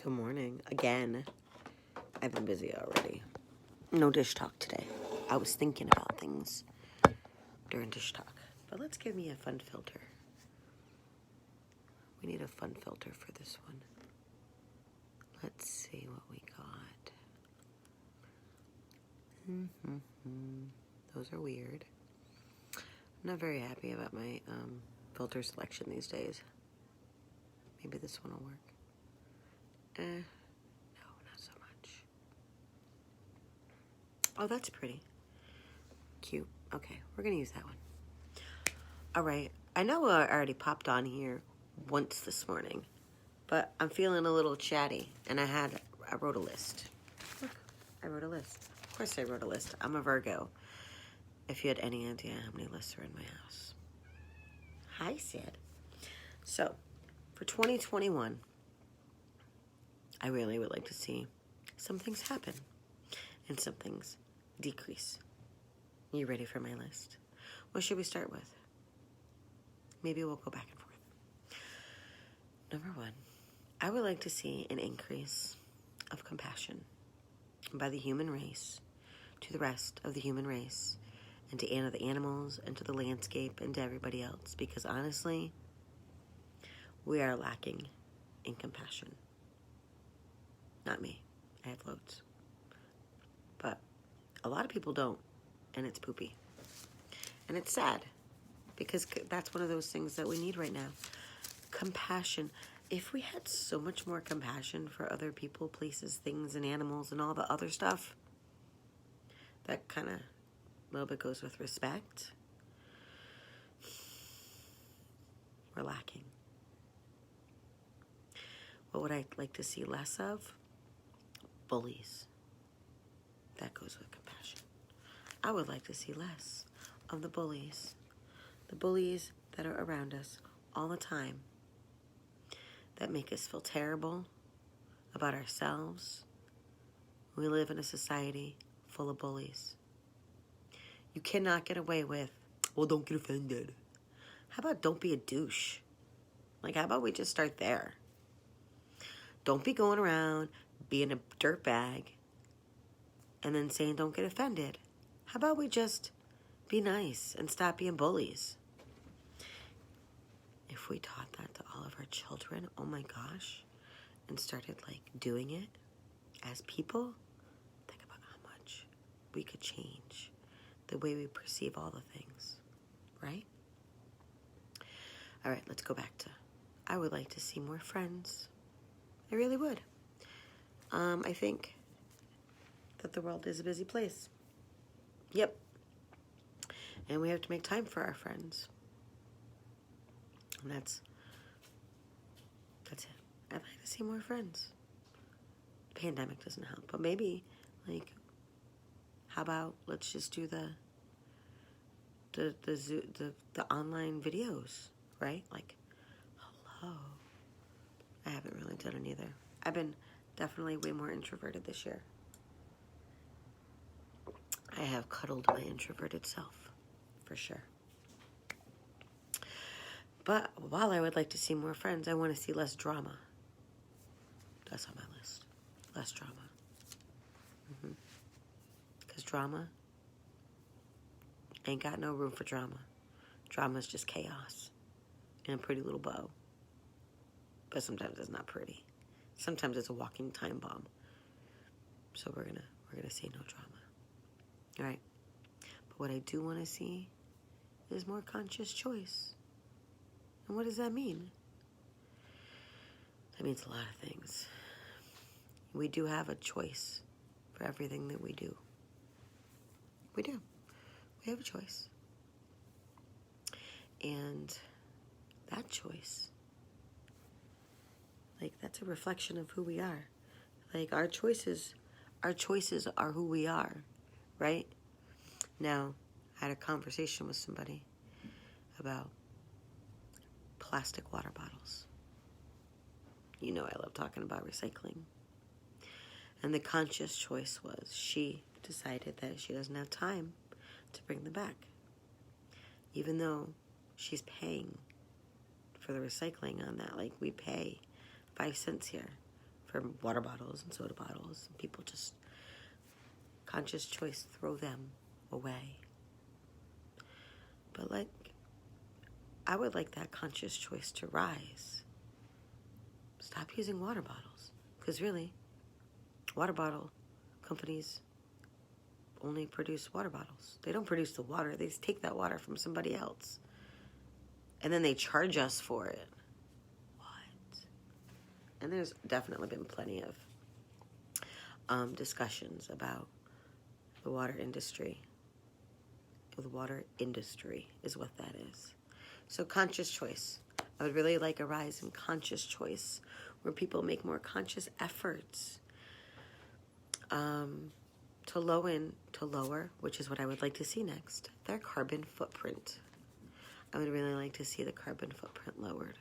Good morning. Again. I've been busy already. No dish talk today. I was thinking about things during dish talk. But let's give me a fun filter. We need a fun filter for this one. Let's see what we got. Those are weird. I'm not very happy about my filter selection these days. Maybe this one will work. No, not so much. Oh, that's pretty. Cute. Okay, we're going to use that one. All right. I know I already popped on here once this morning, but I'm feeling a little chatty, and I wrote a list. Look, I wrote a list. Of course I wrote a list. I'm a Virgo. If you had any idea how many lists are in my house. Hi, Sid. So, for 2021, I really would like to see some things happen and some things decrease. You ready for my list? What should we start with? Maybe we'll go back and forth. Number one, I would like to see an increase of compassion by the human race to the rest of the human race and to the animals and to the landscape and to everybody else, because honestly, we are lacking in compassion. Not me. I have loads. But a lot of people don't, and it's poopy. And it's sad, because that's one of those things that we need right now. Compassion. If we had so much more compassion for other people, places, things, and animals, and all the other stuff, that kind of a little bit goes with respect, we're lacking. What would I like to see less of? Bullies. That goes with compassion. I would like to see less of the bullies. The bullies that are around us all the time, that make us feel terrible about ourselves. We live in a society full of bullies. You cannot get away with, well, don't get offended. How about don't be a douche? Like, how about we just start there? Don't be going around being a dirtbag and then saying don't get offended. How about we just be nice and stop being bullies? If we taught that to all of our children, oh my gosh, and started doing it as people, think about how much we could change the way we perceive all the things, right? All right, let's go back to, I would like to see more friends. I really would. I think that the world is a busy place. Yep. And we have to make time for our friends. And that's it. I'd like to see more friends. The pandemic doesn't help, but maybe, how about let's just do the online videos, right? Hello. I haven't really done it either. I've been definitely way more introverted this year. I have cuddled my introverted self, for sure. But while I would like to see more friends, I want to see less drama. That's on my list. Less drama. Because drama ain't got no room for drama. Drama is just chaos in a pretty little bow. But sometimes it's not pretty. Sometimes it's a walking time bomb. So we're gonna see no drama. All right. But what I do want to see is more conscious choice. And what does that mean? That means a lot of things. We do have a choice for everything that we do. We do. We have a choice. And that choice, that's a reflection of who we are. Our choices are who we are, right? Now, I had a conversation with somebody about plastic water bottles. You know I love talking about recycling. And the conscious choice was she decided that she doesn't have time to bring them back. Even though she's paying for the recycling on that. We pay 5 cents here for water bottles and soda bottles. And people just, conscious choice, throw them away. But like, I would like that conscious choice to rise. Stop using water bottles. Because really, water bottle companies only produce water bottles. They don't produce the water. They just take that water from somebody else. And then they charge us for it. What? And there's definitely been plenty of discussions about the water industry. The water industry is what that is. So conscious choice. I would really like a rise in conscious choice where people make more conscious efforts to lower, which is what I would like to see next, their carbon footprint. I would really like to see the carbon footprint lowered.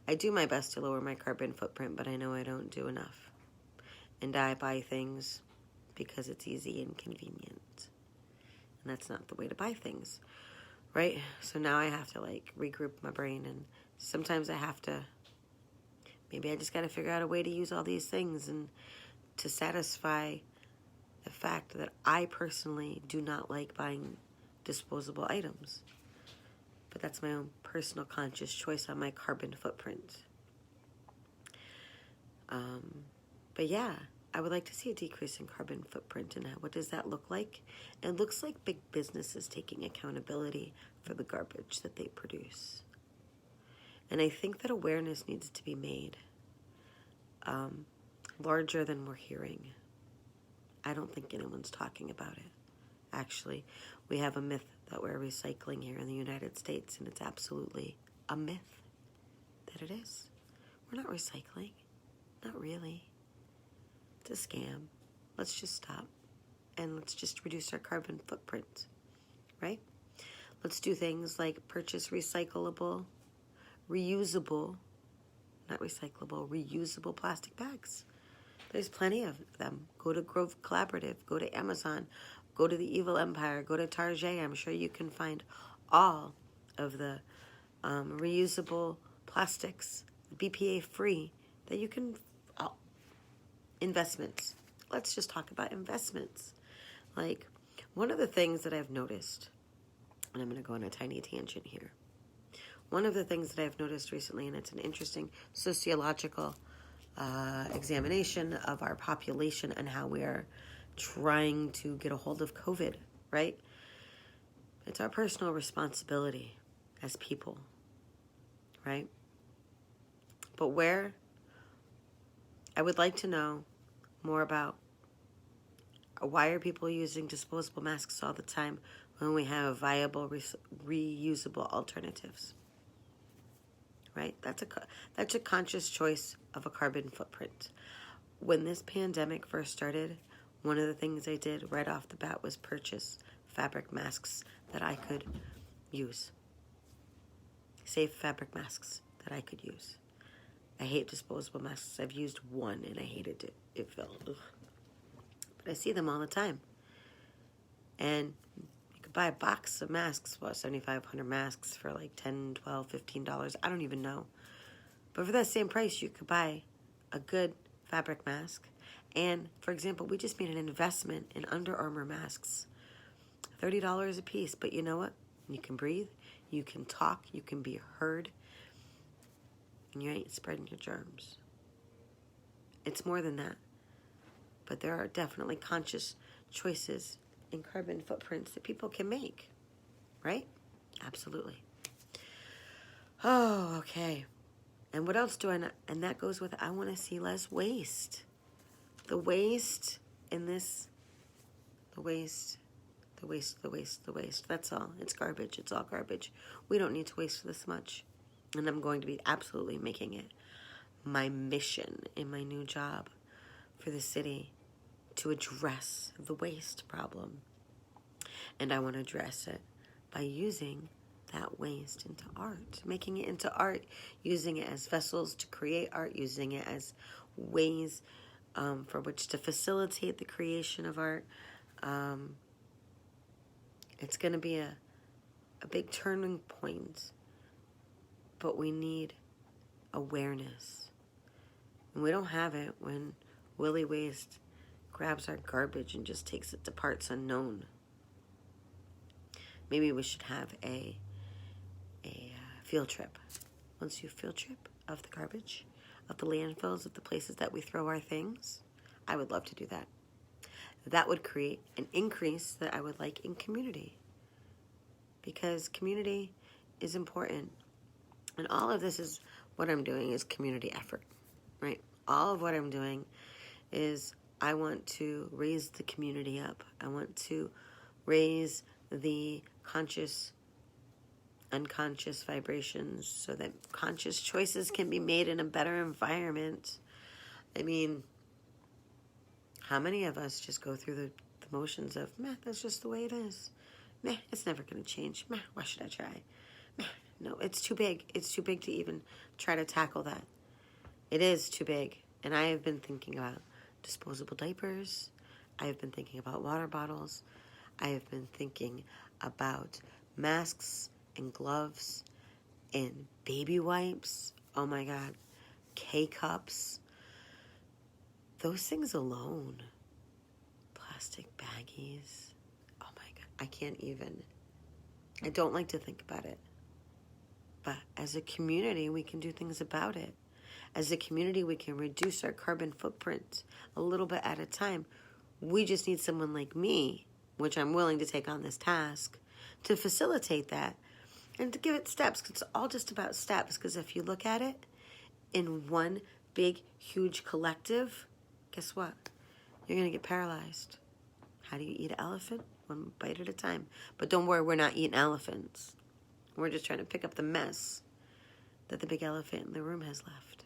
I do my best to lower my carbon footprint, but I know I don't do enough. And I buy things because it's easy and convenient. And that's not the way to buy things, right? So now I have to like regroup my brain, and sometimes I have to, maybe I just got to figure out a way to use all these things and to satisfy the fact that I personally do not like buying disposable items. But that's my own personal conscious choice on my carbon footprint. But yeah, I would like to see a decrease in carbon footprint. And what does that look like? It looks like big businesses taking accountability for the garbage that they produce. And I think that awareness needs to be made larger than we're hearing. I don't think anyone's talking about it. Actually, we have a myth that we're recycling here in the United States, and it's absolutely a myth that it is. We're not recycling. Not really. It's a scam. Let's just stop, and let's just reduce our carbon footprint, right? Let's do things like purchase recyclable, reusable, not recyclable, reusable plastic bags. There's plenty of them. Go to Grove Collaborative, go to Amazon, go to the Evil Empire, go to Target. I'm sure you can find all of the reusable plastics, BPA free, that you can, investments. Let's just talk about investments. Like, one of the things that I've noticed, and I'm going to go on a tiny tangent here. One of the things that I've noticed recently, and it's an interesting sociological examination of our population and how we are trying to get a hold of COVID, right? It's our personal responsibility as people, right? But where I would like to know more about why are people using disposable masks all the time when we have viable reusable alternatives, right? That's a conscious choice of a carbon footprint. When this pandemic first started, one of the things I did right off the bat was purchase fabric masks that I could use. Safe fabric masks that I could use. I hate disposable masks. I've used one and I hated it. It felt, ugh. But I see them all the time. And you could buy a box of masks, 7,500 masks for like $10, $12, $15. I don't even know. But for that same price, you could buy a good fabric mask. And, for example, we just made an investment in Under Armour masks. $30 a piece. But you know what? You can breathe. You can talk. You can be heard. And you ain't spreading your germs. It's more than that. But there are definitely conscious choices in carbon footprints that people can make. Right? Absolutely. Oh, okay. And what else do I not? And that goes with, I want to see less waste. The waste in this, the waste. That's all. It's garbage. It's all garbage. We don't need to waste this much. And I'm going to be absolutely making it my mission in my new job for the city to address the waste problem. And I want to address it by using that waste into art, making it into art, using it as vessels to create art, using it as ways for which to facilitate the creation of art. It's going to be a big turning point, but we need awareness. And we don't have it when Willie Waste grabs our garbage and just takes it to parts unknown. Maybe we should have a field trip. Once you field trip of the garbage, of the landfills, of the places that we throw our things, I would love to do that. That would create an increase that I would like in community. Because community is important. And all of this is what I'm doing is community effort, right? All of what I'm doing is I want to raise the community up. I want to raise the conscious, unconscious vibrations so that conscious choices can be made in a better environment. I mean, how many of us just go through the motions of, meh, that's just the way it is. Meh, it's never going to change. Meh, why should I try? Meh, no, it's too big. It's too big to even try to tackle that. It is too big. And I have been thinking about disposable diapers. I have been thinking about water bottles. I have been thinking about masks and gloves and baby wipes. Oh my God. K-cups. Those things alone. Plastic baggies. Oh my God. I can't even. I don't like to think about it. But as a community, we can do things about it. As a community, we can reduce our carbon footprint a little bit at a time. We just need someone like me, which I'm willing to take on this task, to facilitate that and to give it steps. It's all just about steps. Because if you look at it in one big, huge collective, guess what? You're going to get paralyzed. How do you eat an elephant? One bite at a time. But don't worry, we're not eating elephants. We're just trying to pick up the mess that the big elephant in the room has left.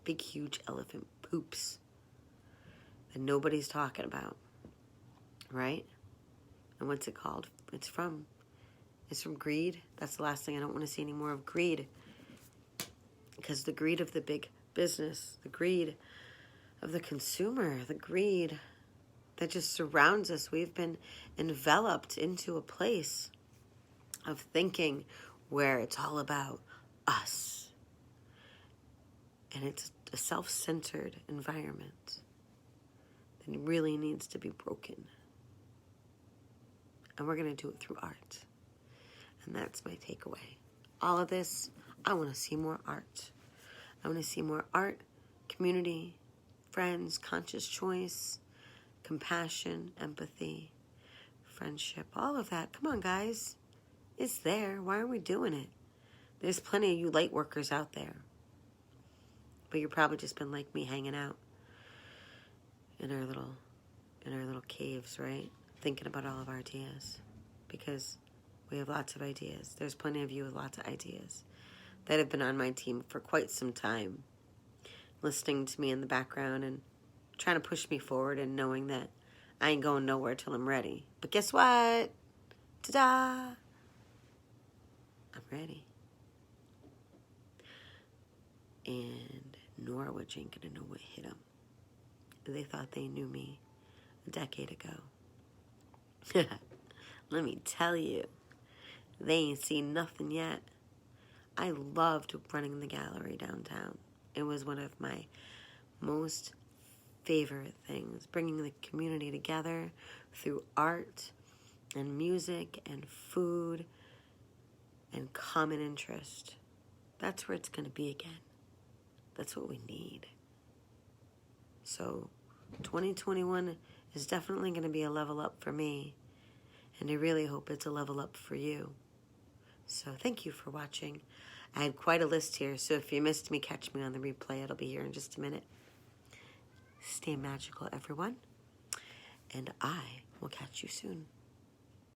Big, huge elephant poops that nobody's talking about, right? And what's it called? It's from greed. That's the last thing. I don't want to see any more of greed. Because the greed of the big business, the greed of the consumer, the greed that just surrounds us. We've been enveloped into a place of thinking where it's all about us. And it's a self-centered environment that really needs to be broken. And we're going to do it through art. And that's my takeaway. All of this, I want to see more art. I want to see more art, community, friends, conscious choice, compassion, empathy, friendship, all of that. Come on, guys. It's there. Why aren't we doing it? There's plenty of you light workers out there. But you've probably just been like me, hanging out in our little caves, right? Thinking about all of our ideas. Because we have lots of ideas. There's plenty of you with lots of ideas that have been on my team for quite some time, listening to me in the background and trying to push me forward and knowing that I ain't going nowhere till I'm ready. But guess what? Ta-da! I'm ready. And Norwich ain't gonna know what hit them. They thought they knew me a decade ago. Let me tell you, they ain't seen nothing yet. I loved running the gallery downtown. It was one of my most favorite things, bringing the community together through art and music and food and common interest. That's where it's going to be again. That's what we need. So 2021 is definitely going to be a level up for me. And I really hope it's a level up for you. So thank you for watching. I had quite a list here, so if you missed me, catch me on the replay. It'll be here in just a minute. Stay magical, everyone. And I will catch you soon.